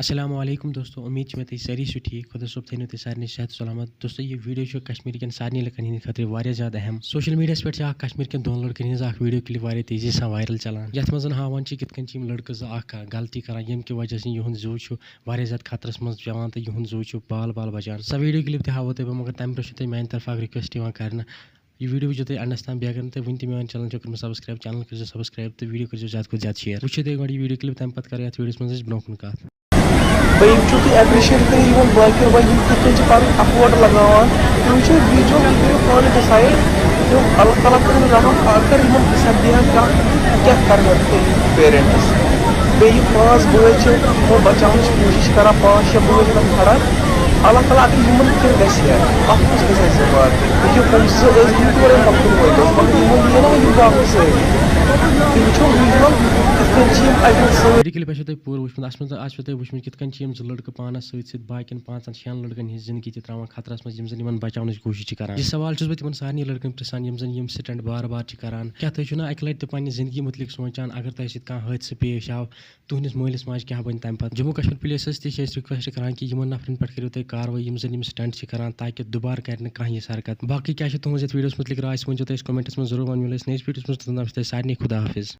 अस्सलामुअलैकुम दोस्तों, उम्मीद में तुम सारी ठीक खुदा सोब थो तुम सारे सेहत सलामत। दोस्तों ये वीडियो कश्मीर के सारे लड़कन हंद खतर वारिया ज़्यादा अहम। सोशल मीडिया पे कश्मीर के दोन लड़कन हज वीडियो क्लिप वारिया तेजी से वायरल चलान, यथ मज हावान कित लड़के गलती करान यम कि वजह से युंद जू वारिया ज़्यादा खतरस मज पेवान तो युंद जू बाल बाल बचान। सा वीडियो क्लिप तह हावो तुम, मगर तम पे मान तरफ रिक्वेस्ट कर यह वीडियो वो तुम एंडस तम बेगर तो वन मान चैनल कर सब्सक्राइब, चैनल कर सब्सक्राइब तो वीडियो कर ज्यादा ज्यादा शेयर। वो तुम गो वीडियो क्लिप तम पे कर वीडियो मज ब्रो कत भाई चूँकि एप्रिशिएट करें बाकी भाई कितने अफोर्ड लगान तुम बीचो पानी डिसाइड जो अल्लाह ताला कर रहम अगर सदिया क्या कर पेरेंट्स बे 5 बोझ वो बचान कोशिश करा 5-6 बोझ खड़ा अल्लाह ताला अगर इन क्या गया अत गई बात देखिए वीडियो क्लिप तुम पूरा वुचमुत आज तुम वुचमुत कित जो लड़के पानस सत बाकी 5-6 लड़कन हज जिंदगी त्रा खतरस मज जन बचान कोशिश कर। यह सवाल मैं तुम सारे लड़कन पृछान यम स्टैंड बार बार करान, क्या तुम अक लट पे जिंदगी मुतलिक सोचान अगर तुम सह हादसा पेश आव तुहस मालिस माज क्या बन तम पे। जम्मू कश्मीर पुलिस रिक्वेस्ट करान कि इन नफरन पे करो तुम कार्रवाई यम स्टंट करान ताकि दोबारा कर कह हरकत। बाकी क्या तुम वीडियो मुतलिक राय वो कमेंट्स में जरूर वन मिले नई वीडियो सारे खुदा हाफिज।